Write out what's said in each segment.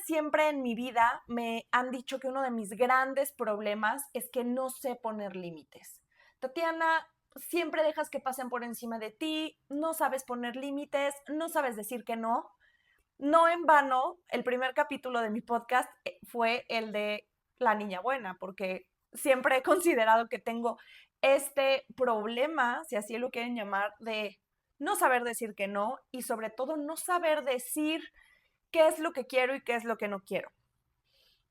Siempre en mi vida me han dicho que uno de mis grandes problemas es que no sé poner límites. Tatiana, siempre dejas que pasen por encima de ti, no sabes poner límites, no sabes decir que no. No en vano, el primer capítulo de mi podcast fue el de la niña buena, porque siempre he considerado que tengo este problema, si así lo quieren llamar, de no saber decir que no y sobre todo no saber decir qué es lo que quiero y qué es lo que no quiero.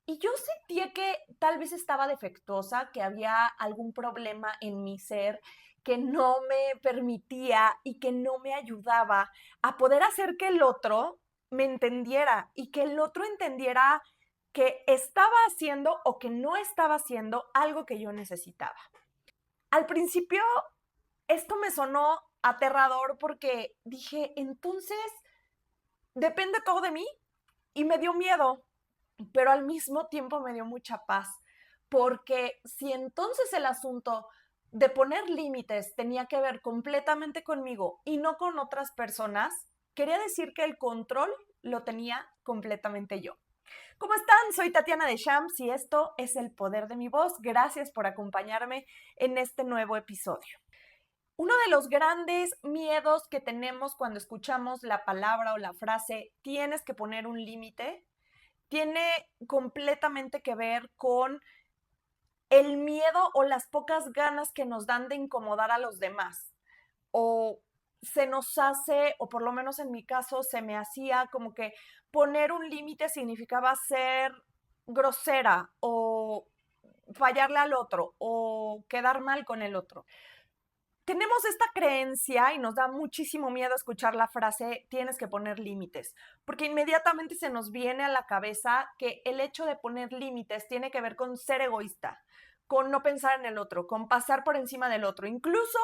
Y yo sentía que tal vez estaba defectuosa, que había algún problema en mi ser que no me permitía y que no me ayudaba a poder hacer que el otro me entendiera y que el otro entendiera que estaba haciendo o que no estaba haciendo algo que yo necesitaba. Al principio esto me sonó aterrador porque dije, entonces, ¿depende todo de mí? Y me dio miedo, pero al mismo tiempo me dio mucha paz, porque si entonces el asunto de poner límites tenía que ver completamente conmigo y no con otras personas, quería decir que el control lo tenía completamente yo. ¿Cómo están? Soy Tatiana de Shams y esto es El Poder de mi Voz. Gracias por acompañarme en este nuevo episodio. Uno de los grandes miedos que tenemos cuando escuchamos la palabra o la frase tienes que poner un límite tiene completamente que ver con el miedo o las pocas ganas que nos dan de incomodar a los demás. O se nos hace, o por lo menos en mi caso, se me hacía como que poner un límite significaba ser grosera o fallarle al otro o quedar mal con el otro. Tenemos esta creencia y nos da muchísimo miedo escuchar la frase tienes que poner límites, porque inmediatamente se nos viene a la cabeza que el hecho de poner límites tiene que ver con ser egoísta, con no pensar en el otro, con pasar por encima del otro. Incluso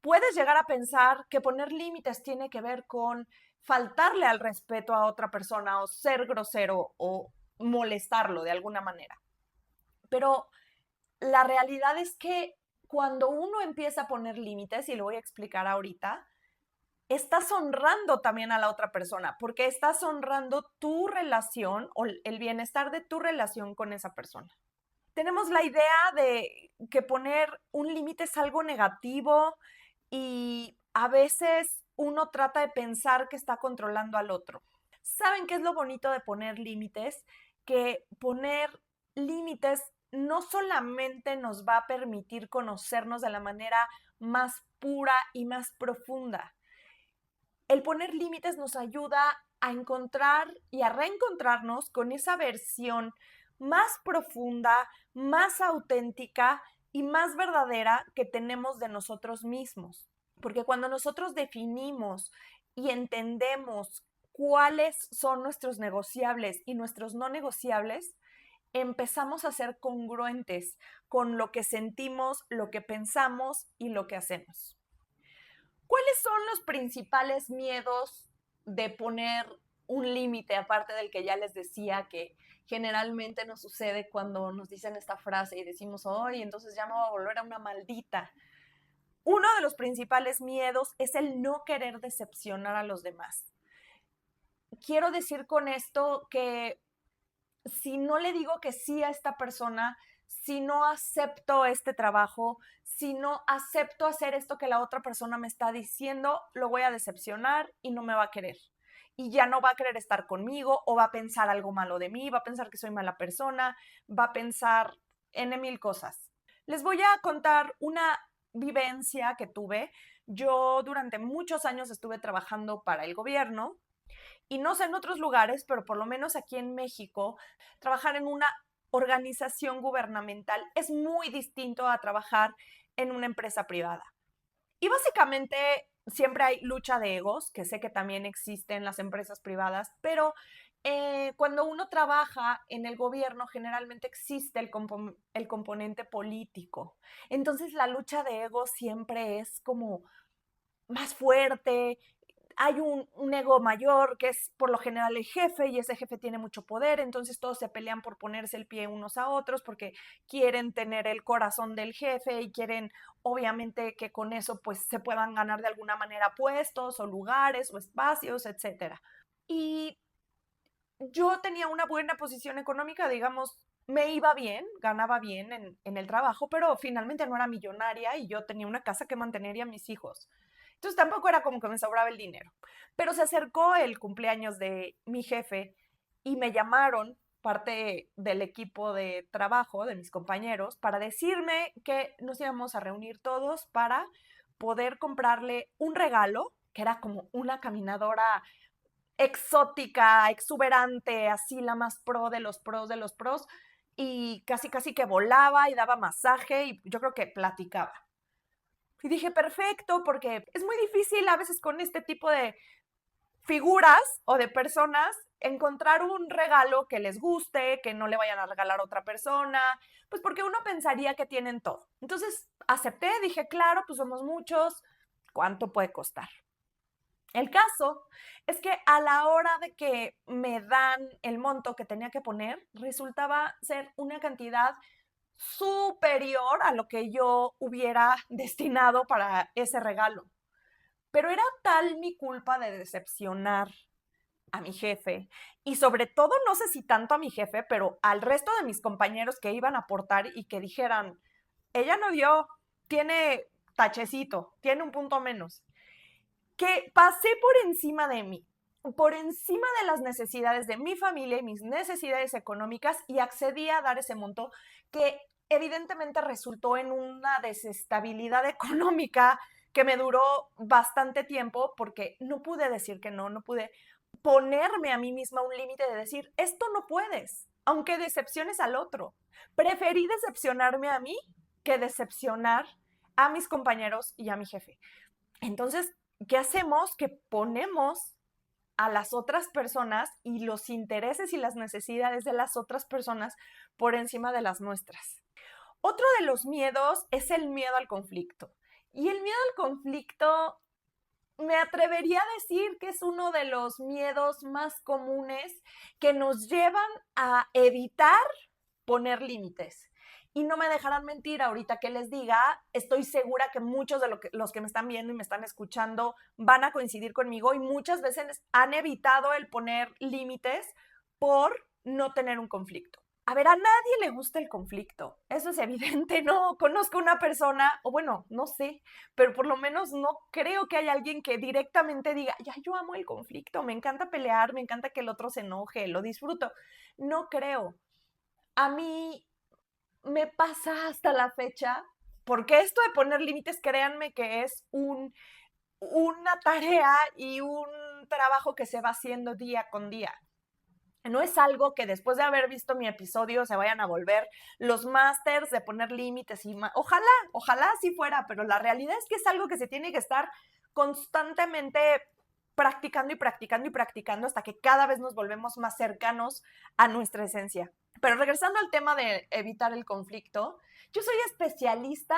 puedes llegar a pensar que poner límites tiene que ver con faltarle al respeto a otra persona o ser grosero o molestarlo de alguna manera. Pero la realidad es que cuando uno empieza a poner límites, y lo voy a explicar ahorita, estás honrando también a la otra persona, porque estás honrando tu relación o el bienestar de tu relación con esa persona. Tenemos la idea de que poner un límite es algo negativo y a veces uno trata de pensar que está controlando al otro. ¿Saben qué es lo bonito de poner límites? Que poner límites no solamente nos va a permitir conocernos de la manera más pura y más profunda. El poner límites nos ayuda a encontrar y a reencontrarnos con esa versión más profunda, más auténtica y más verdadera que tenemos de nosotros mismos. Porque cuando nosotros definimos y entendemos cuáles son nuestros negociables y nuestros no negociables, empezamos a ser congruentes con lo que sentimos, lo que pensamos y lo que hacemos. ¿Cuáles son los principales miedos de poner un límite, aparte del que ya les decía que generalmente nos sucede cuando nos dicen esta frase y decimos, ¡ay, entonces ya me voy a volver a una maldita! Uno de los principales miedos es el no querer decepcionar a los demás. Quiero decir con esto que si no le digo que sí a esta persona, si no acepto este trabajo, si no acepto hacer esto que la otra persona me está diciendo, lo voy a decepcionar y no me va a querer. Y ya no va a querer estar conmigo o va a pensar algo malo de mí, va a pensar que soy mala persona, va a pensar en mil cosas. Les voy a contar una vivencia que tuve. Yo durante muchos años estuve trabajando para el gobierno y no sé en otros lugares, pero por lo menos aquí en México, trabajar en una organización gubernamental es muy distinto a trabajar en una empresa privada. Y básicamente siempre hay lucha de egos, que sé que también existe en las empresas privadas, pero cuando uno trabaja en el gobierno generalmente existe el componente político. Entonces la lucha de egos siempre es como más fuerte, hay un ego mayor que es por lo general el jefe y ese jefe tiene mucho poder, entonces todos se pelean por ponerse el pie unos a otros porque quieren tener el corazón del jefe y quieren obviamente que con eso pues se puedan ganar de alguna manera puestos o lugares o espacios, etcétera. Y yo tenía una buena posición económica, digamos, me iba bien, ganaba bien en el trabajo, pero finalmente no era millonaria y yo tenía una casa que mantener y a mis hijos. Entonces tampoco era como que me sobraba el dinero. Pero se acercó el cumpleaños de mi jefe y me llamaron parte del equipo de trabajo, de mis compañeros, para decirme que nos íbamos a reunir todos para poder comprarle un regalo, que era como una caminadora exótica, exuberante, así la más pro de los pros de los pros, y casi casi que volaba y daba masaje y yo creo que platicaba. Y dije, perfecto, porque es muy difícil a veces con este tipo de figuras o de personas encontrar un regalo que les guste, que no le vayan a regalar a otra persona, pues porque uno pensaría que tienen todo. Entonces acepté, dije, claro, pues somos muchos, ¿cuánto puede costar? El caso es que a la hora de que me dan el monto que tenía que poner, resultaba ser una cantidad superior a lo que yo hubiera destinado para ese regalo. Pero era tal mi culpa de decepcionar a mi jefe y sobre todo, no sé si tanto a mi jefe, pero al resto de mis compañeros que iban a aportar y que dijeran, ella no dio, tiene tachecito, tiene un punto menos, que pasé por encima de mí, por encima de las necesidades de mi familia y mis necesidades económicas y accedí a dar ese monto que evidentemente resultó en una desestabilidad económica que me duró bastante tiempo porque no pude decir que no, no pude ponerme a mí misma un límite de decir, esto no puedes, aunque decepciones al otro. Preferí decepcionarme a mí que decepcionar a mis compañeros y a mi jefe. Entonces, ¿qué hacemos? Que ponemos a las otras personas y los intereses y las necesidades de las otras personas por encima de las nuestras. Otro de los miedos es el miedo al conflicto. Y el miedo al conflicto me atrevería a decir que es uno de los miedos más comunes que nos llevan a evitar poner límites. Y no me dejarán mentir ahorita que les diga, estoy segura que muchos de los que me están viendo y me están escuchando van a coincidir conmigo y muchas veces han evitado el poner límites por no tener un conflicto. A ver, a nadie le gusta el conflicto, eso es evidente, no conozco una persona, o bueno, no sé, pero por lo menos no creo que haya alguien que directamente diga, ya yo amo el conflicto, me encanta pelear, me encanta que el otro se enoje, lo disfruto. No creo. A mí me pasa hasta la fecha, porque esto de poner límites, créanme que es una tarea y un trabajo que se va haciendo día con día. No es algo que después de haber visto mi episodio se vayan a volver los másters de poner límites y ojalá, ojalá así fuera, pero la realidad es que es algo que se tiene que estar constantemente practicando y practicando y practicando hasta que cada vez nos volvemos más cercanos a nuestra esencia. Pero regresando al tema de evitar el conflicto, yo soy especialista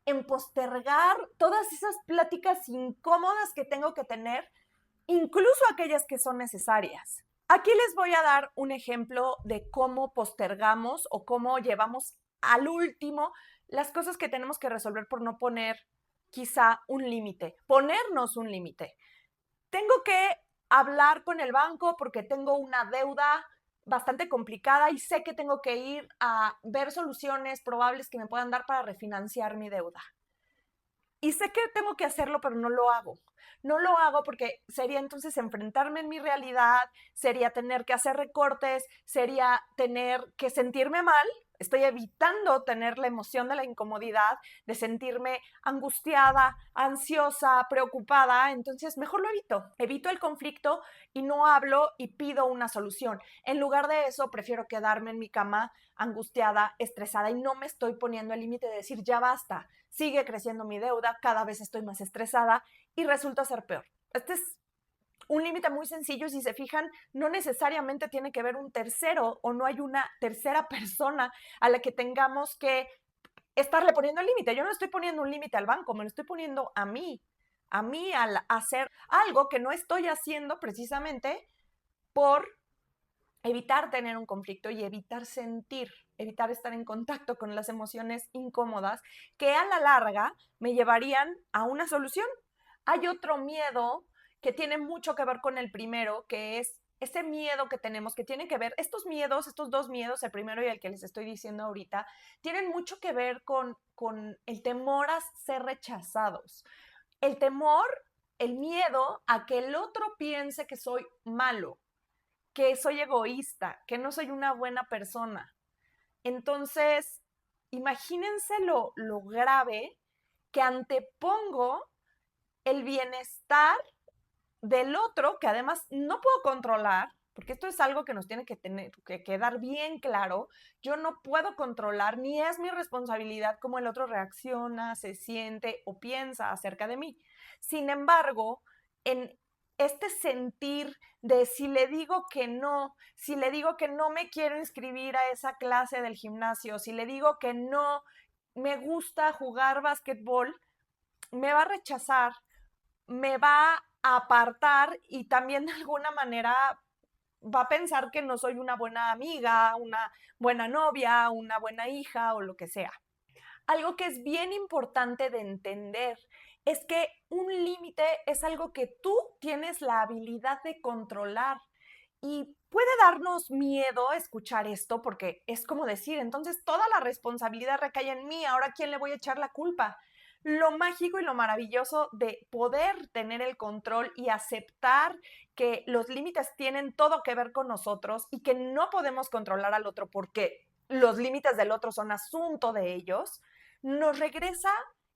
en postergar todas esas pláticas incómodas que tengo que tener, incluso aquellas que son necesarias. Aquí les voy a dar un ejemplo de cómo postergamos o cómo llevamos al último las cosas que tenemos que resolver por no poner quizá un límite, ponernos un límite. Tengo que hablar con el banco porque tengo una deuda bastante complicada y sé que tengo que ir a ver soluciones probables que me puedan dar para refinanciar mi deuda. Y sé que tengo que hacerlo, pero no lo hago. No lo hago porque sería entonces enfrentarme en mi realidad, sería tener que hacer recortes, sería tener que sentirme mal. Estoy evitando tener la emoción de la incomodidad, de sentirme angustiada, ansiosa, preocupada. Entonces, mejor lo evito. Evito el conflicto y no hablo y pido una solución. En lugar de eso, prefiero quedarme en mi cama angustiada, estresada y no me estoy poniendo el límite de decir ya basta, sigue creciendo mi deuda, cada vez estoy más estresada y resulta ser peor. Este es un límite muy sencillo y si se fijan, no necesariamente tiene que ver un tercero o no hay una tercera persona a la que tengamos que estarle poniendo el límite. Yo no estoy poniendo un límite al banco, me lo estoy poniendo a mí al hacer algo que no estoy haciendo precisamente por evitar tener un conflicto y evitar sentir, evitar estar en contacto con las emociones incómodas que a la larga me llevarían a una solución. Hay otro miedo que tiene mucho que ver con el primero, que es ese miedo que tenemos, que tiene que ver, estos miedos, estos dos miedos, el primero y el que les estoy diciendo ahorita, tienen mucho que ver con el temor a ser rechazados. El temor, el miedo a que el otro piense que soy malo, que soy egoísta, que no soy una buena persona. Entonces, imagínense lo grave que antepongo el bienestar del otro, que además no puedo controlar, porque esto es algo que nos tiene que tener, que quedar bien claro. Yo no puedo controlar, ni es mi responsabilidad cómo el otro reacciona, se siente o piensa acerca de mí. Sin embargo, en este sentir de si le digo que no, si le digo que no me quiero inscribir a esa clase del gimnasio, si le digo que no me gusta jugar básquetbol, me va a rechazar, me va a apartar y también de alguna manera va a pensar que no soy una buena amiga, una buena novia, una buena hija o lo que sea. Algo que es bien importante de entender es que un límite es algo que tú tienes la habilidad de controlar. Y puede darnos miedo escuchar esto porque es como decir, entonces toda la responsabilidad recae en mí, ahora ¿quién le voy a echar la culpa? Lo mágico y lo maravilloso de poder tener el control y aceptar que los límites tienen todo que ver con nosotros y que no podemos controlar al otro porque los límites del otro son asunto de ellos, nos regresa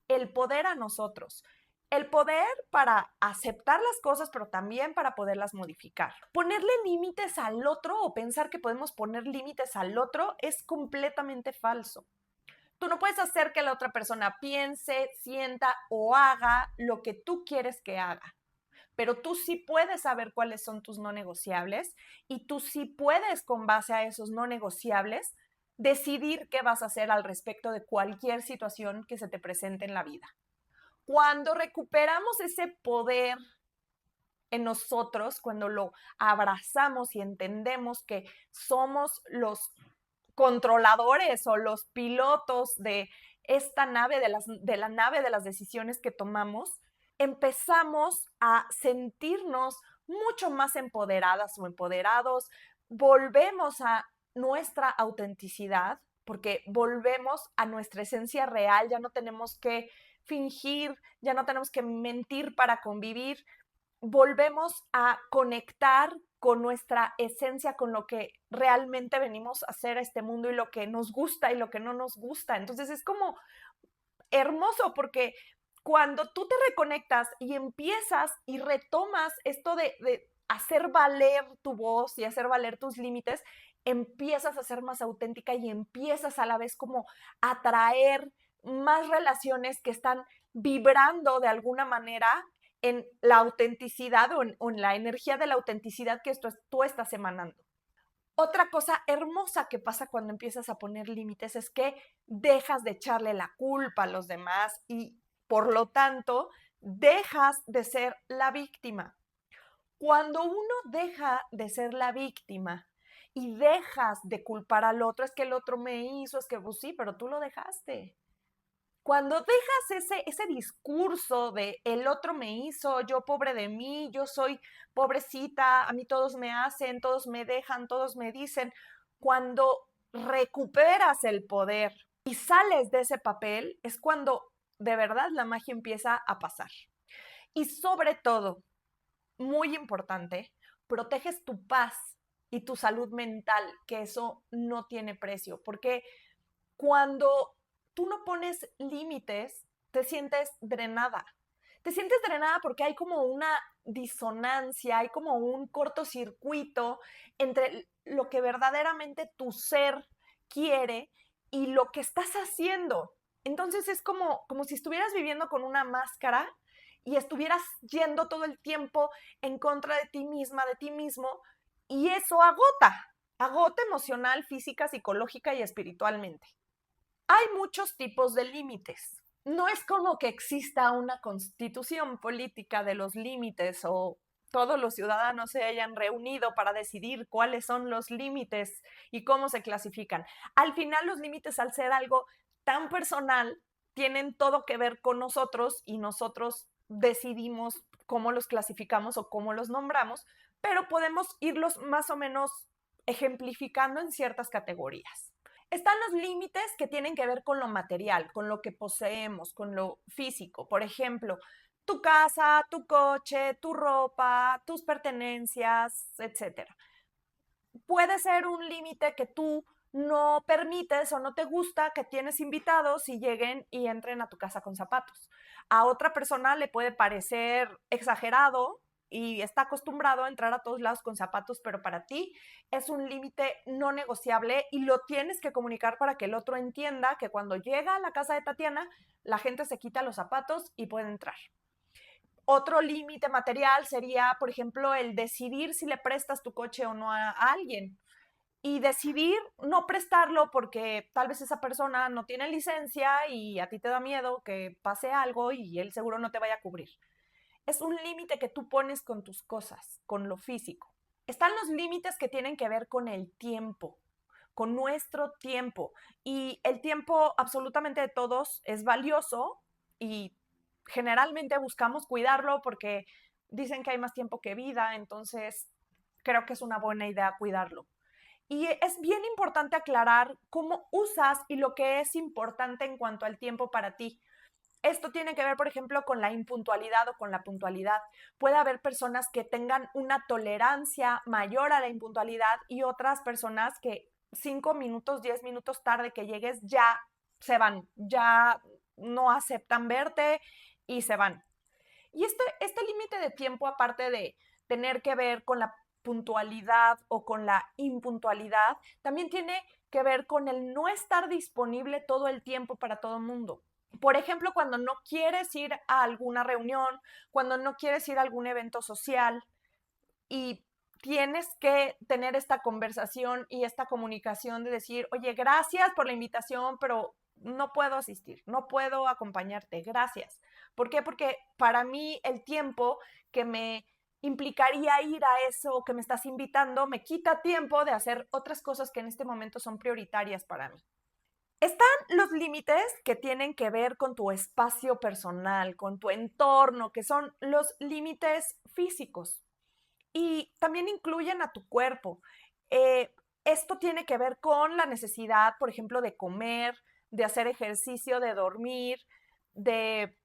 el poder a nosotros. El poder para aceptar las cosas, pero también para poderlas modificar. Ponerle límites al otro o pensar que podemos poner límites al otro es completamente falso. Tú no puedes hacer que la otra persona piense, sienta o haga lo que tú quieres que haga. Pero tú sí puedes saber cuáles son tus no negociables y tú sí puedes, con base a esos no negociables, decidir qué vas a hacer al respecto de cualquier situación que se te presente en la vida. Cuando recuperamos ese poder en nosotros, cuando lo abrazamos y entendemos que somos los controladores o los pilotos de esta nave, de la nave de las decisiones que tomamos, empezamos a sentirnos mucho más empoderadas o empoderados, volvemos a nuestra autenticidad, porque volvemos a nuestra esencia real, ya no tenemos que fingir, ya no tenemos que mentir para convivir, volvemos a conectar con nuestra esencia, con lo que realmente venimos a hacer a este mundo y lo que nos gusta y lo que no nos gusta. Entonces es como hermoso porque cuando tú te reconectas y empiezas y retomas esto de hacer valer tu voz y hacer valer tus límites, empiezas a ser más auténtica y empiezas a la vez como a atraer más relaciones que están vibrando de alguna manera en la autenticidad o en la energía de la autenticidad que tú estás emanando. Otra cosa hermosa que pasa cuando empiezas a poner límites es que dejas de echarle la culpa a los demás y por lo tanto dejas de ser la víctima. Cuando uno deja de ser la víctima y dejas de culpar al otro, es que el otro me hizo, es que pues sí, pero tú lo dejaste. Cuando dejas ese discurso de el otro me hizo, yo pobre de mí, yo soy pobrecita, a mí todos me hacen, todos me dejan, todos me dicen, cuando recuperas el poder y sales de ese papel, es cuando de verdad la magia empieza a pasar. Y sobre todo, muy importante, proteges tu paz y tu salud mental, que eso no tiene precio, porque cuando tú no pones límites, te sientes drenada. Te sientes drenada porque hay como una disonancia, hay como un cortocircuito entre lo que verdaderamente tu ser quiere y lo que estás haciendo. Entonces es como si estuvieras viviendo con una máscara y estuvieras yendo todo el tiempo en contra de ti misma, de ti mismo, y eso agota emocional, física, psicológica y espiritualmente. Hay muchos tipos de límites. No es como que exista una constitución política de los límites o todos los ciudadanos se hayan reunido para decidir cuáles son los límites y cómo se clasifican. Al final, los límites, al ser algo tan personal, tienen todo que ver con nosotros y nosotros decidimos cómo los clasificamos o cómo los nombramos, pero podemos irlos más o menos ejemplificando en ciertas categorías. Están los límites que tienen que ver con lo material, con lo que poseemos, con lo físico. Por ejemplo, tu casa, tu coche, tu ropa, tus pertenencias, etc. Puede ser un límite que tú no permites o no te gusta que tienes invitados y lleguen y entren a tu casa con zapatos. A otra persona le puede parecer exagerado y está acostumbrado a entrar a todos lados con zapatos, pero para ti es un límite no negociable y lo tienes que comunicar para que el otro entienda que cuando llega a la casa de Tatiana, la gente se quita los zapatos y puede entrar. Otro límite material sería, por ejemplo, el decidir si le prestas tu coche o no a alguien y decidir no prestarlo porque tal vez esa persona no tiene licencia y a ti te da miedo que pase algo y él seguro no te vaya a cubrir. Es un límite que tú pones con tus cosas, con lo físico. Están los límites que tienen que ver con el tiempo, con nuestro tiempo. Y el tiempo absolutamente de todos es valioso y generalmente buscamos cuidarlo porque dicen que hay más tiempo que vida, entonces creo que es una buena idea cuidarlo. Y es bien importante aclarar cómo usas y lo que es importante en cuanto al tiempo para ti. Esto tiene que ver, por ejemplo, con la impuntualidad o con la puntualidad. Puede haber personas que tengan una tolerancia mayor a la impuntualidad y otras personas que 5 minutos, 10 minutos tarde que llegues ya se van, ya no aceptan verte y se van. Y este límite de tiempo, aparte de tener que ver con la puntualidad o con la impuntualidad, también tiene que ver con el no estar disponible todo el tiempo para todo el mundo. Por ejemplo, cuando no quieres ir a alguna reunión, cuando no quieres ir a algún evento social y tienes que tener esta conversación y esta comunicación de decir, oye, gracias por la invitación, pero no puedo asistir, no puedo acompañarte, gracias. ¿Por qué? Porque para mí el tiempo que me implicaría ir a eso que me estás invitando me quita tiempo de hacer otras cosas que en este momento son prioritarias para mí. Están los límites que tienen que ver con tu espacio personal, con tu entorno, que son los límites físicos y también incluyen a tu cuerpo. Esto tiene que ver con la necesidad, por ejemplo, de comer, de hacer ejercicio, de dormir, de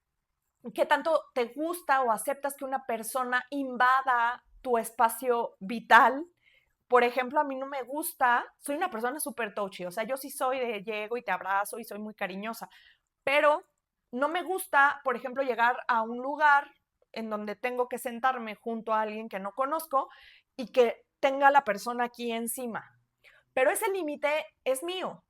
qué tanto te gusta o aceptas que una persona invada tu espacio vital. Por ejemplo, a mí no me gusta, soy una persona súper touchy, o sea, yo sí soy de llego y te abrazo y soy muy cariñosa, pero no me gusta, por ejemplo, llegar a un lugar en donde tengo que sentarme junto a alguien que no conozco y que tenga la persona aquí encima. Pero ese límite es mío.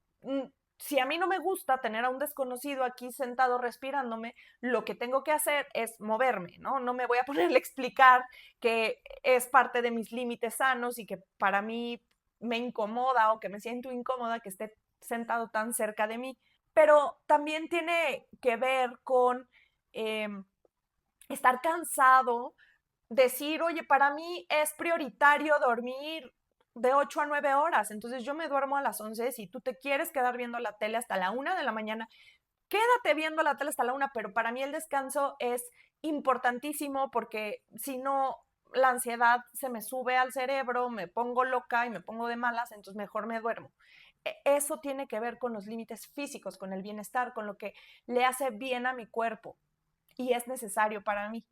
Si a mí no me gusta tener a un desconocido aquí sentado respirándome, lo que tengo que hacer es moverme, ¿no? No me voy a poner a explicar que es parte de mis límites sanos y que para mí me incomoda o que me siento incómoda que esté sentado tan cerca de mí. Pero también tiene que ver con eh, estar cansado, decir, oye, para mí es prioritario dormir de 8 a 9 horas, entonces yo me duermo a las 11, si tú te quieres quedar viendo la tele hasta la 1 de la mañana, quédate viendo la tele hasta la 1, pero para mí el descanso es importantísimo porque si no, la ansiedad se me sube al cerebro, me pongo loca y me pongo de malas, entonces mejor me duermo. Eso tiene que ver con los límites físicos, con el bienestar, con lo que le hace bien a mi cuerpo y es necesario para mí.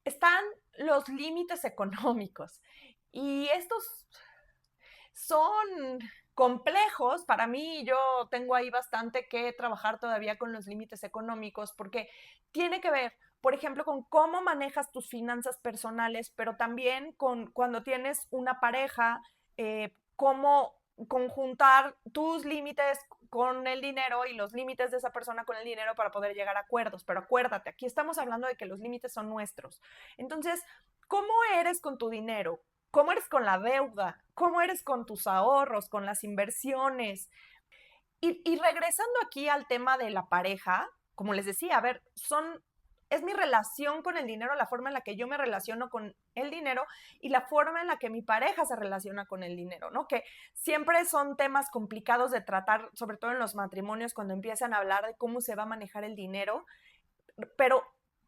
Están los límites económicos y estos son complejos. Para mí, yo tengo ahí bastante que trabajar todavía con los límites económicos porque tiene que ver, por ejemplo, con cómo manejas tus finanzas personales, pero también con cuando tienes una pareja, cómo conjuntar tus límites con el dinero y los límites de esa persona con el dinero para poder llegar a acuerdos. Pero acuérdate, aquí estamos hablando de que los límites son nuestros. Entonces, ¿cómo eres con tu dinero? ¿Cómo eres con la deuda? ¿Cómo eres con tus ahorros, con las inversiones? Y regresando aquí al tema de la pareja, como les decía, a ver, es mi relación con el dinero, la forma en la que yo me relaciono con el dinero y la forma en la que mi pareja se relaciona con el dinero, ¿no? Que siempre son temas complicados de tratar, sobre todo en los matrimonios, cuando empiezan a hablar de cómo se va a manejar el dinero, pero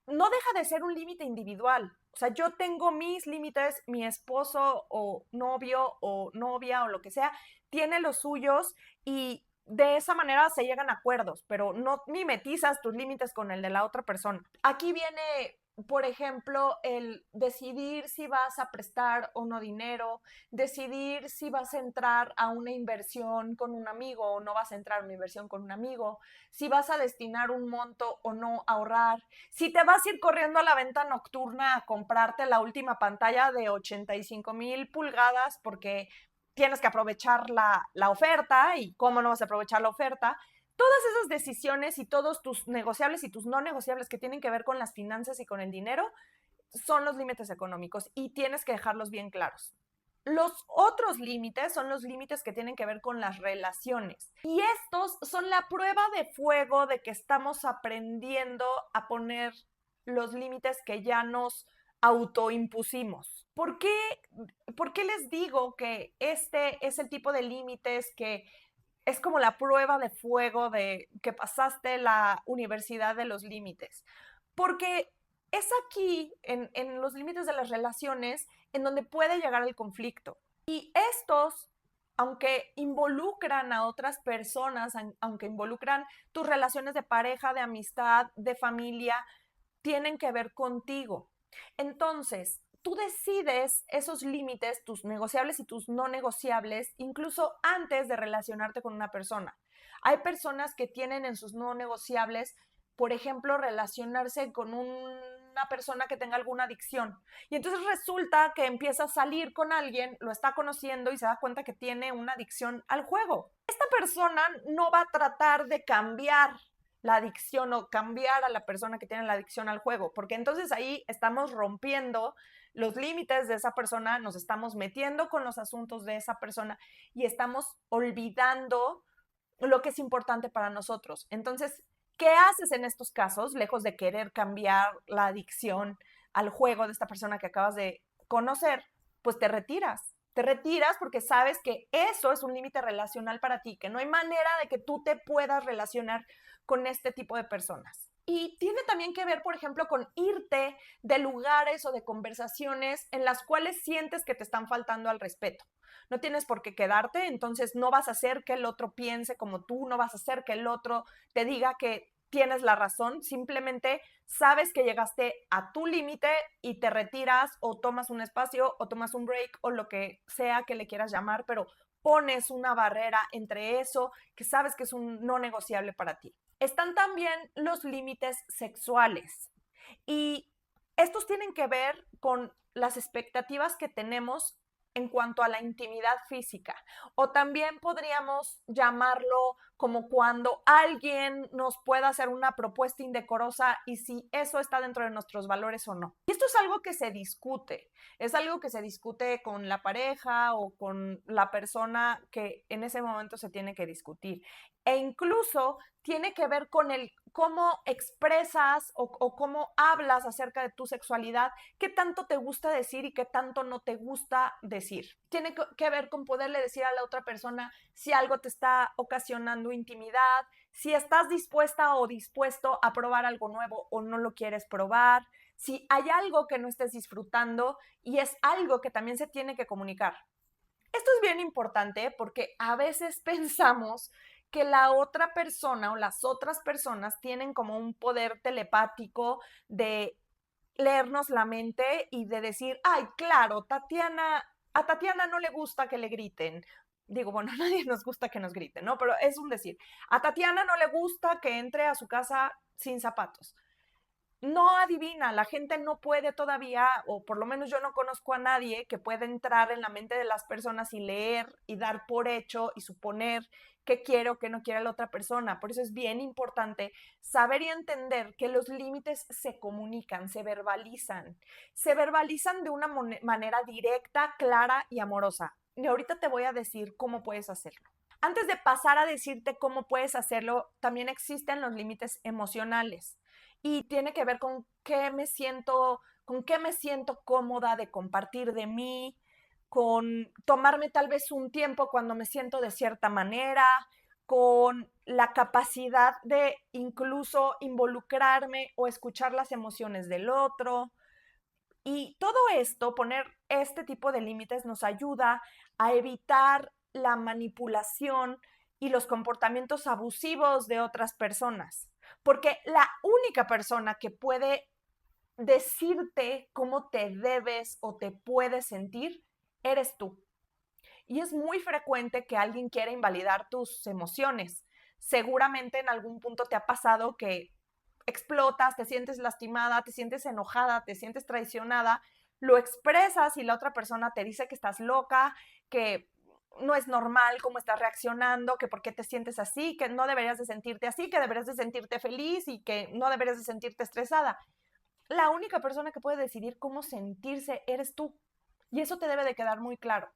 no deja de ser un límite individual. O sea, yo tengo mis límites, mi esposo o novio o novia o lo que sea, tiene los suyos y de esa manera se llegan a acuerdos, pero no mimetizas tus límites con el de la otra persona. Aquí viene, por ejemplo, el decidir si vas a prestar o no dinero, decidir si vas a entrar a una inversión con un amigo o no vas a entrar a una inversión con un amigo, si vas a destinar un monto o no a ahorrar, si te vas a ir corriendo a la venta nocturna a comprarte la última pantalla de 85,000 pulgadas porque tienes que aprovechar la oferta y cómo no vas a aprovechar la oferta. Todas esas decisiones y todos tus negociables y tus no negociables que tienen que ver con las finanzas y con el dinero son los límites económicos y tienes que dejarlos bien claros. Los otros límites son los límites que tienen que ver con las relaciones. Y estos son la prueba de fuego de que estamos aprendiendo a poner los límites que ya nos autoimpusimos. ¿Por qué les digo que este es el tipo de límites que es como la prueba de fuego de que pasaste la universidad de los límites? Porque es aquí, en los límites de las relaciones, en donde puede llegar el conflicto. Y estos, aunque involucran a otras personas, aunque involucran tus relaciones de pareja, de amistad, de familia, tienen que ver contigo. Entonces, tú decides esos límites, tus negociables y tus no negociables, incluso antes de relacionarte con una persona. Hay personas que tienen en sus no negociables, por ejemplo, relacionarse con una persona que tenga alguna adicción. Y entonces resulta que empieza a salir con alguien, lo está conociendo y se da cuenta que tiene una adicción al juego. Esta persona no va a tratar de cambiar la adicción o cambiar a la persona que tiene la adicción al juego, porque entonces ahí estamos rompiendo los límites de esa persona, nos estamos metiendo con los asuntos de esa persona y estamos olvidando lo que es importante para nosotros. Entonces, ¿qué haces en estos casos, lejos de querer cambiar la adicción al juego de esta persona que acabas de conocer? Pues te retiras. Te retiras porque sabes que eso es un límite relacional para ti, que no hay manera de que tú te puedas relacionar con este tipo de personas. Y tiene también que ver, por ejemplo, con irte de lugares o de conversaciones en las cuales sientes que te están faltando al respeto. No tienes por qué quedarte, entonces no vas a hacer que el otro piense como tú, no vas a hacer que el otro te diga que tienes la razón, simplemente sabes que llegaste a tu límite y te retiras o tomas un espacio o tomas un break o lo que sea que le quieras llamar, pero pones una barrera entre eso que sabes que es un no negociable para ti. Están también los límites sexuales y estos tienen que ver con las expectativas que tenemos en cuanto a la intimidad física. O también podríamos llamarlo como cuando alguien nos pueda hacer una propuesta indecorosa y si eso está dentro de nuestros valores o no. Y esto es algo que se discute, es algo que se discute con la pareja o con la persona que en ese momento se tiene que discutir. E incluso tiene que ver con el cómo expresas o cómo hablas acerca de tu sexualidad, qué tanto te gusta decir y qué tanto no te gusta decir. Tiene que ver con poderle decir a la otra persona si algo te está ocasionando intimidad, si estás dispuesta o dispuesto a probar algo nuevo o no lo quieres probar, si hay algo que no estés disfrutando y es algo que también se tiene que comunicar. Esto es bien importante porque a veces pensamos que la otra persona o las otras personas tienen como un poder telepático de leernos la mente y de decir, ay, claro, a Tatiana no le gusta que le griten. Digo, bueno, a nadie nos gusta que nos griten, ¿no? Pero es un decir. A Tatiana no le gusta que entre a su casa sin zapatos. No adivina, la gente no puede todavía, o por lo menos yo no conozco a nadie que pueda entrar en la mente de las personas y leer y dar por hecho y suponer qué quiere o qué no quiere la otra persona. Por eso es bien importante saber y entender que los límites se comunican, se verbalizan de una manera directa, clara y amorosa. Y ahorita te voy a decir cómo puedes hacerlo. Antes de pasar a decirte cómo puedes hacerlo, también existen los límites emocionales y tiene que ver con qué me siento cómoda de compartir de mí, con tomarme tal vez un tiempo cuando me siento de cierta manera, con la capacidad de incluso involucrarme o escuchar las emociones del otro. Y todo esto, poner este tipo de límites nos ayuda a evitar la manipulación y los comportamientos abusivos de otras personas. Porque la única persona que puede decirte cómo te debes o te puedes sentir, eres tú. Y es muy frecuente que alguien quiera invalidar tus emociones. Seguramente en algún punto te ha pasado que explotas, te sientes lastimada, te sientes enojada, te sientes traicionada, lo expresas y la otra persona te dice que estás loca, que no es normal cómo estás reaccionando, que por qué te sientes así, que no deberías de sentirte así, que deberías de sentirte feliz y que no deberías de sentirte estresada. La única persona que puede decidir cómo sentirse eres tú. Y eso te debe de quedar muy claro.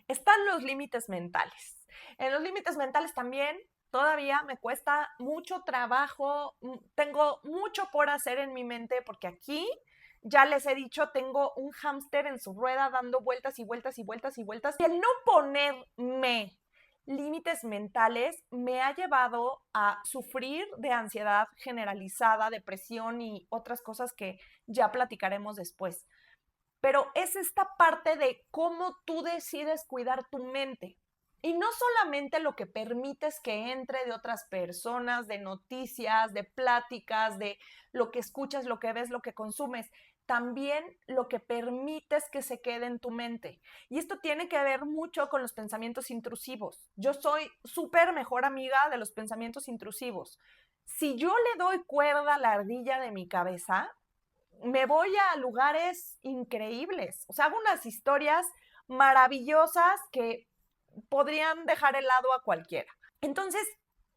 Están los límites mentales. En los límites mentales también todavía me cuesta mucho trabajo, tengo mucho por hacer en mi mente porque aquí ya les he dicho, tengo un hámster en su rueda dando vueltas y vueltas y vueltas y vueltas. Y el no ponerme límites mentales me ha llevado a sufrir de ansiedad generalizada, depresión y otras cosas que ya platicaremos después. Pero es esta parte de cómo tú decides cuidar tu mente. Y no solamente lo que permites que entre de otras personas, de noticias, de pláticas, de lo que escuchas, lo que ves, lo que consumes, también lo que permites que se quede en tu mente. Y esto tiene que ver mucho con los pensamientos intrusivos. Yo soy súper mejor amiga de los pensamientos intrusivos. Si yo le doy cuerda a la ardilla de mi cabeza, me voy a lugares increíbles. O sea, hago unas historias maravillosas que podrían dejar helado a cualquiera. Entonces,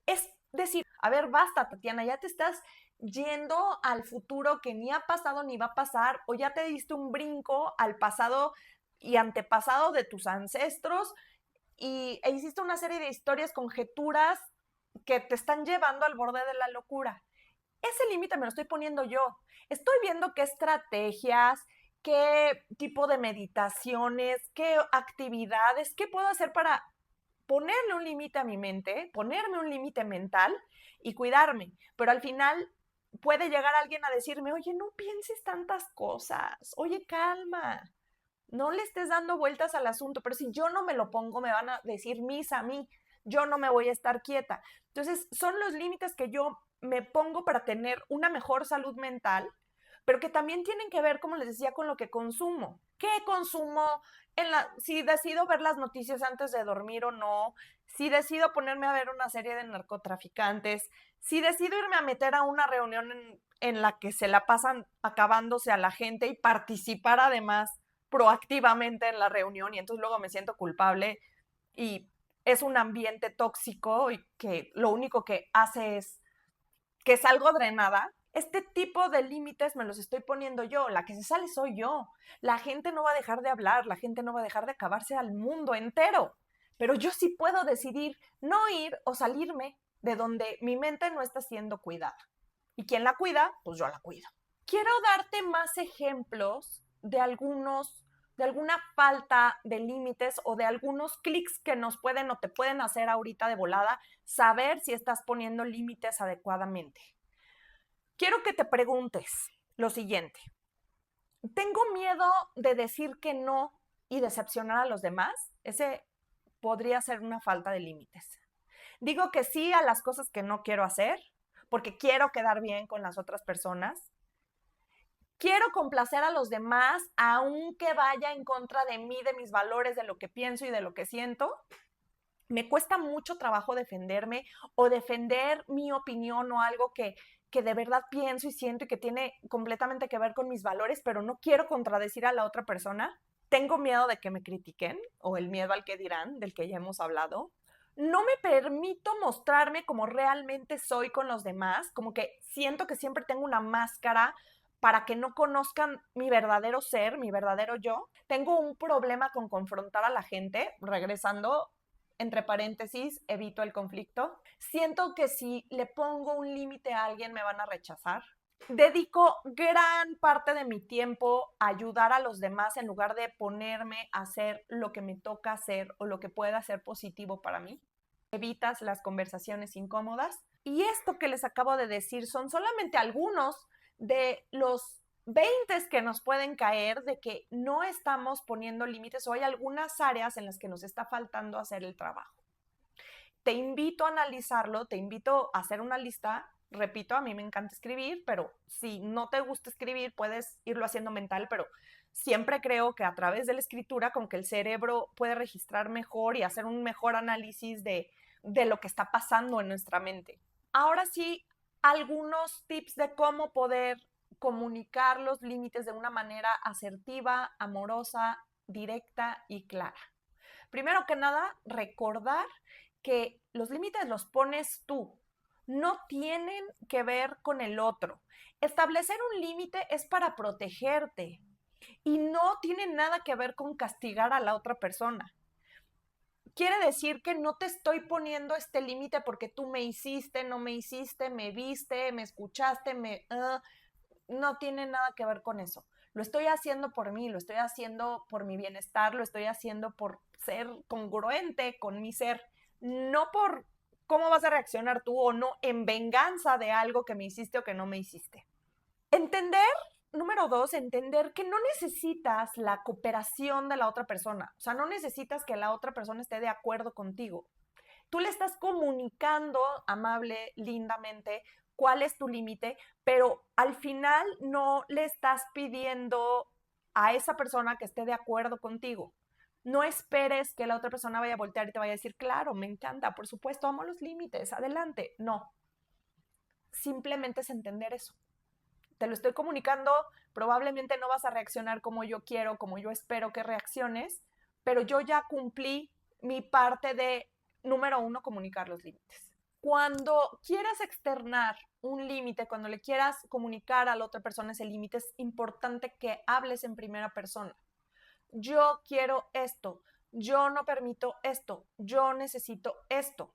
es decir, a ver, basta, Tatiana, ya te estás yendo al futuro que ni ha pasado ni va a pasar, o ya te diste un brinco al pasado y antepasado de tus ancestros e hiciste una serie de historias, conjeturas que te están llevando al borde de la locura. Ese límite me lo estoy poniendo yo. Estoy viendo qué estrategias, qué tipo de meditaciones, qué actividades, qué puedo hacer para ponerle un límite a mi mente, ponerme un límite mental y cuidarme. Pero al final puede llegar alguien a decirme, oye, no pienses tantas cosas, oye, calma, no le estés dando vueltas al asunto, pero si yo no me lo pongo, me van a decir misa a mí, yo no me voy a estar quieta. Entonces, son los límites que yo me pongo para tener una mejor salud mental, pero que también tienen que ver, como les decía, con lo que consumo. ¿Qué consumo? Si decido ver las noticias antes de dormir o no, si decido ponerme a ver una serie de narcotraficantes, si decido irme a meter a una reunión en la que se la pasan acabándose a la gente y participar además proactivamente en la reunión y entonces luego me siento culpable y es un ambiente tóxico y que lo único que hace es que salgo drenada. Este tipo de límites me los estoy poniendo yo, la que se sale soy yo. La gente no va a dejar de hablar, la gente no va a dejar de acabarse al mundo entero, pero yo sí puedo decidir no ir o salirme de donde mi mente no está siendo cuidada. ¿Y quién la cuida? Pues yo la cuido. Quiero darte más ejemplos de alguna falta de límites o de algunos clics que nos pueden o te pueden hacer ahorita de volada saber si estás poniendo límites adecuadamente. Quiero que te preguntes lo siguiente. ¿Tengo miedo de decir que no y decepcionar a los demás? Ese podría ser una falta de límites. Digo que sí a las cosas que no quiero hacer porque quiero quedar bien con las otras personas. Quiero complacer a los demás, aunque vaya en contra de mí, de mis valores, de lo que pienso y de lo que siento. Me cuesta mucho trabajo defenderme o defender mi opinión o algo que de verdad pienso y siento y que tiene completamente que ver con mis valores, pero no quiero contradecir a la otra persona. Tengo miedo de que me critiquen o el miedo al que dirán, del que ya hemos hablado. No me permito mostrarme como realmente soy con los demás, como que siento que siempre tengo una máscara para que no conozcan mi verdadero ser, mi verdadero yo. Tengo un problema con confrontar a la gente, regresando, entre paréntesis, evito el conflicto. Siento que si le pongo un límite a alguien me van a rechazar. Dedico gran parte de mi tiempo a ayudar a los demás en lugar de ponerme a hacer lo que me toca hacer o lo que pueda ser positivo para mí. evitas las conversaciones incómodas. Y esto que les acabo de decir son solamente algunos de los 20 que nos pueden caer de que no estamos poniendo límites o hay algunas áreas en las que nos está faltando hacer el trabajo. Te invito a analizarlo, te invito a hacer una lista. Repito, a mí me encanta escribir, pero si no te gusta escribir, puedes irlo haciendo mental, pero siempre creo que a través de la escritura, con que el cerebro puede registrar mejor y hacer un mejor análisis de lo que está pasando en nuestra mente. Ahora sí, algunos tips de cómo poder comunicar los límites de una manera asertiva, amorosa, directa y clara. Primero que nada, recordar que los límites los pones tú, no tienen que ver con el otro. Establecer un límite es para protegerte y no tiene nada que ver con castigar a la otra persona. Quiere decir que no te estoy poniendo este límite porque tú me hiciste, no me hiciste, me viste, me escuchaste, no tiene nada que ver con eso. Lo estoy haciendo por mí, lo estoy haciendo por mi bienestar, lo estoy haciendo por ser congruente con mi ser, no por cómo vas a reaccionar tú o no en venganza de algo que me hiciste o que no me hiciste. Entender, número 2, entender que no necesitas la cooperación de la otra persona. O sea, no necesitas que la otra persona esté de acuerdo contigo. Tú le estás comunicando amable, lindamente, cuál es tu límite, pero al final no le estás pidiendo a esa persona que esté de acuerdo contigo. No esperes que la otra persona vaya a voltear y te vaya a decir, claro, me encanta, por supuesto, amo los límites, adelante. No, simplemente es entender eso. Te lo estoy comunicando, probablemente no vas a reaccionar como yo quiero, como yo espero que reacciones, pero yo ya cumplí mi parte de, número 1, comunicar los límites. Cuando quieras externar un límite, cuando le quieras comunicar a la otra persona ese límite, es importante que hables en primera persona. Yo quiero esto, yo no permito esto, yo necesito esto.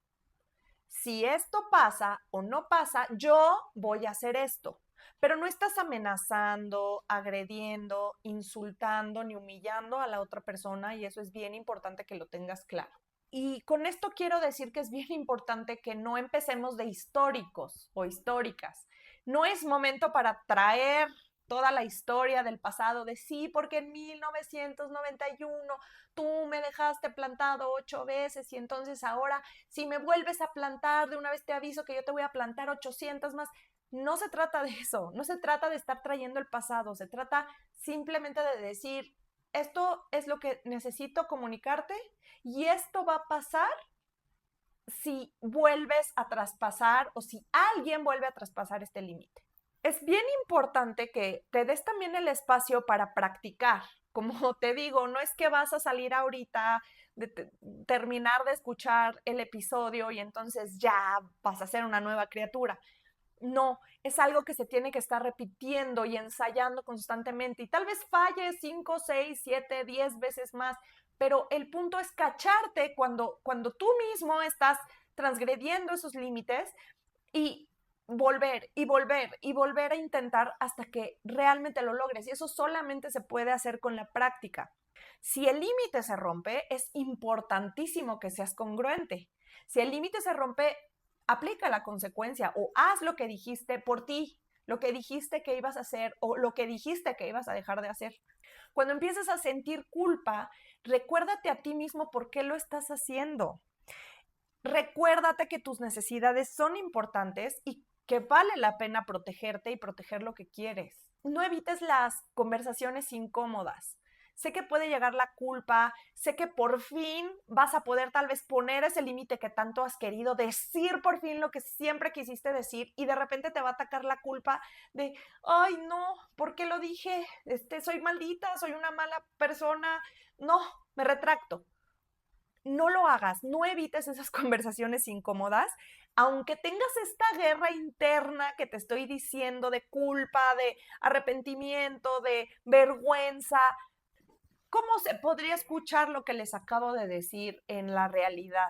Si esto pasa o no pasa, yo voy a hacer esto. Pero no estás amenazando, agrediendo, insultando ni humillando a la otra persona y eso es bien importante que lo tengas claro. Y con esto quiero decir que es bien importante que no empecemos de históricos o históricas. No es momento para traer toda la historia del pasado de sí, porque en 1991 tú me dejaste plantado 8 veces y entonces ahora si me vuelves a plantar, de una vez te aviso que yo te voy a plantar 800 más. No se trata de eso, no se trata de estar trayendo el pasado, se trata simplemente de decir, esto es lo que necesito comunicarte y esto va a pasar si vuelves a traspasar o si alguien vuelve a traspasar este límite. Es bien importante que te des también el espacio para practicar. Como te digo, no es que vas a salir ahorita de terminar de escuchar el episodio y entonces ya vas a ser una nueva criatura. No, es algo que se tiene que estar repitiendo y ensayando constantemente y tal vez falles 5, 6, 7, 10 veces más, pero el punto es cacharte cuando tú mismo estás transgrediendo esos límites y volver y volver y volver a intentar hasta que realmente lo logres. Y eso solamente se puede hacer con la práctica. Si el límite se rompe, es importantísimo que seas congruente. Si el límite se rompe, aplica la consecuencia o haz lo que dijiste por ti, lo que dijiste que ibas a hacer o lo que dijiste que ibas a dejar de hacer. Cuando empieces a sentir culpa, recuérdate a ti mismo por qué lo estás haciendo. Recuérdate que tus necesidades son importantes y que vale la pena protegerte y proteger lo que quieres. No evites las conversaciones incómodas. Sé que puede llegar la culpa, sé que por fin vas a poder tal vez poner ese límite que tanto has querido, decir por fin lo que siempre quisiste decir y de repente te va a atacar la culpa de, ay no, ¿por qué lo dije? Soy maldita, soy una mala persona. No, me retracto. No lo hagas, no evites esas conversaciones incómodas, aunque tengas esta guerra interna que te estoy diciendo de culpa, de arrepentimiento, de vergüenza. ¿Cómo se podría escuchar lo que les acabo de decir en la realidad?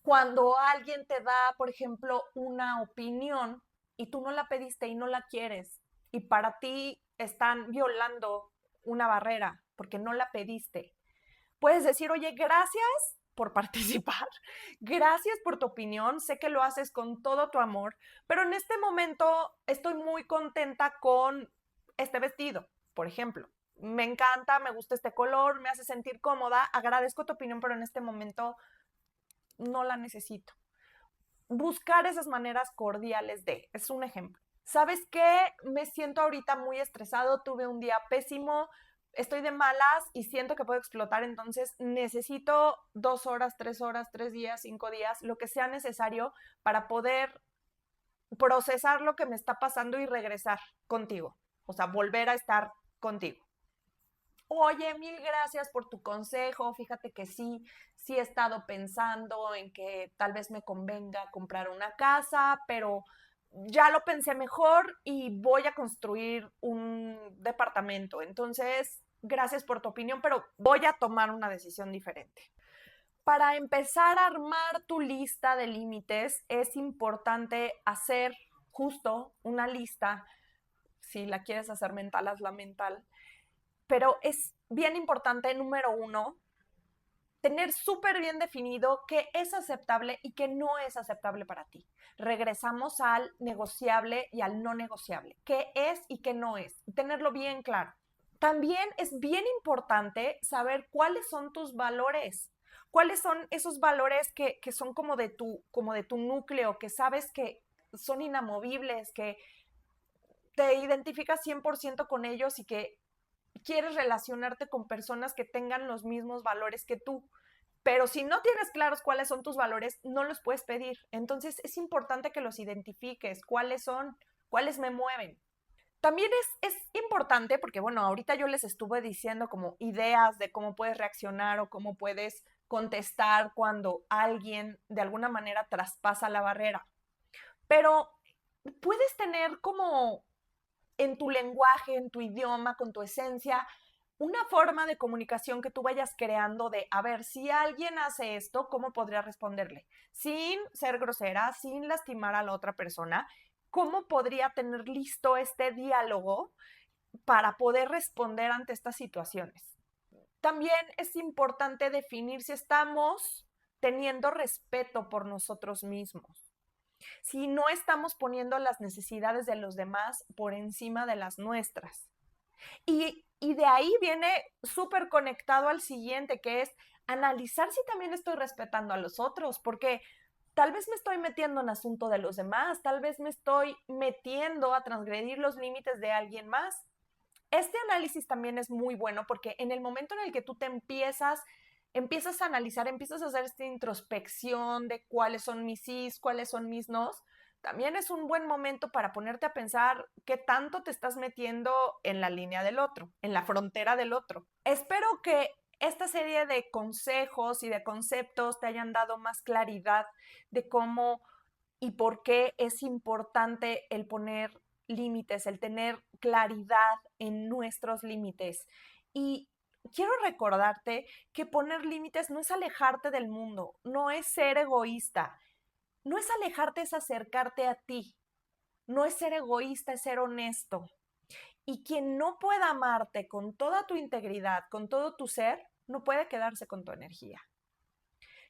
Cuando alguien te da, por ejemplo, una opinión y tú no la pediste y no la quieres, y para ti están violando una barrera porque no la pediste, puedes decir, oye, gracias, por participar. Gracias por tu opinión. Sé que lo haces con todo tu amor, pero en este momento estoy muy contenta con este vestido, por ejemplo. Me encanta, me gusta este color, me hace sentir cómoda. Agradezco tu opinión, pero en este momento no la necesito. Buscar esas maneras cordiales es un ejemplo. ¿Sabes qué? Me siento ahorita muy estresado, tuve un día pésimo, estoy de malas y siento que puedo explotar, entonces necesito 2 horas, 3 horas, 3 días, 5 días, lo que sea necesario para poder procesar lo que me está pasando y regresar contigo, o sea, volver a estar contigo. Oye, mil gracias por tu consejo. Fíjate que sí he estado pensando en que tal vez me convenga comprar una casa, pero ya lo pensé mejor y voy a construir un departamento. Entonces, gracias por tu opinión, pero voy a tomar una decisión diferente. Para empezar a armar tu lista de límites, es importante hacer justo una lista. Si la quieres hacer mental, hazla mental, pero es bien importante, número uno, tener súper bien definido qué es aceptable y qué no es aceptable para ti. Regresamos al negociable y al no negociable. ¿Qué es y qué no es? Tenerlo bien claro. También es bien importante saber cuáles son tus valores. ¿Cuáles son esos valores que son como de tu núcleo, que sabes que son inamovibles, que te identificas 100% con ellos y que quieres relacionarte con personas que tengan los mismos valores que tú? Pero si no tienes claros cuáles son tus valores, no los puedes pedir. Entonces es importante que los identifiques, cuáles son, cuáles me mueven. También es importante porque, bueno, ahorita yo les estuve diciendo como ideas de cómo puedes reaccionar o cómo puedes contestar cuando alguien de alguna manera traspasa la barrera. Pero puedes tener como en tu lenguaje, en tu idioma, con tu esencia, una forma de comunicación que tú vayas creando de, a ver, si alguien hace esto, ¿cómo podría responderle? Sin ser grosera, sin lastimar a la otra persona, ¿cómo podría tener listo este diálogo para poder responder ante estas situaciones? También es importante definir si estamos teniendo respeto por nosotros mismos, si no estamos poniendo las necesidades de los demás por encima de las nuestras. Y de ahí viene súper conectado al siguiente, que es analizar si también estoy respetando a los otros, porque tal vez me estoy metiendo en asunto de los demás, tal vez me estoy metiendo a transgredir los límites de alguien más. Este análisis también es muy bueno porque en el momento en el que tú te empiezas a analizar, empiezas a hacer esta introspección de cuáles son mis sís, cuáles son mis nos, también es un buen momento para ponerte a pensar qué tanto te estás metiendo en la línea del otro, en la frontera del otro. Espero que esta serie de consejos y de conceptos te hayan dado más claridad de cómo y por qué es importante el poner límites, el tener claridad en nuestros límites. Y quiero recordarte que poner límites no es alejarte del mundo, no es ser egoísta, no es alejarte, es acercarte a ti, no es ser egoísta, es ser honesto. Y quien no pueda amarte con toda tu integridad, con todo tu ser, no puede quedarse con tu energía.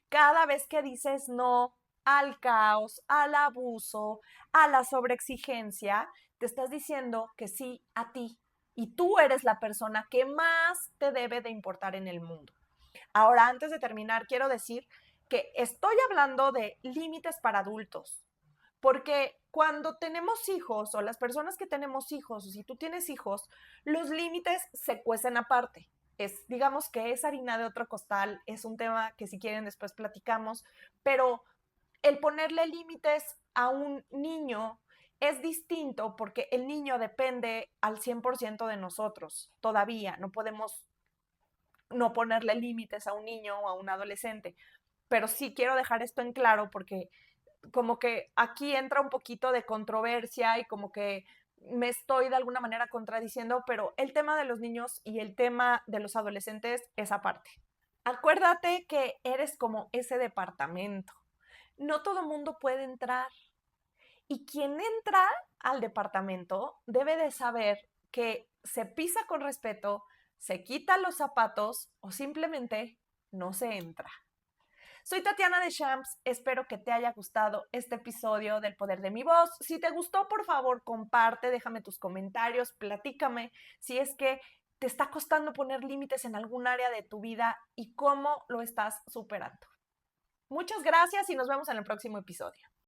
Cada vez que dices no al caos, al abuso, a la sobreexigencia, te estás diciendo que sí a ti. Y tú eres la persona que más te debe de importar en el mundo. Ahora, antes de terminar, quiero decir que estoy hablando de límites para adultos, porque cuando tenemos hijos o las personas que tenemos hijos, o si tú tienes hijos, los límites se cuecen aparte. Digamos que es harina de otro costal, es un tema que si quieren después platicamos, pero el ponerle límites a un niño es distinto porque el niño depende al 100% de nosotros. Todavía no podemos no ponerle límites a un niño o a un adolescente. Pero sí quiero dejar esto en claro porque como que aquí entra un poquito de controversia y como que me estoy de alguna manera contradiciendo, pero el tema de los niños y el tema de los adolescentes es aparte. Acuérdate que eres como ese departamento. No todo mundo puede entrar. Y quien entra al departamento debe de saber que se pisa con respeto, se quita los zapatos o simplemente no se entra. Soy Tatiana de Champs, espero que te haya gustado este episodio del Poder de mi Voz. Si te gustó, por favor, comparte, déjame tus comentarios, platícame si es que te está costando poner límites en algún área de tu vida y cómo lo estás superando. Muchas gracias y nos vemos en el próximo episodio.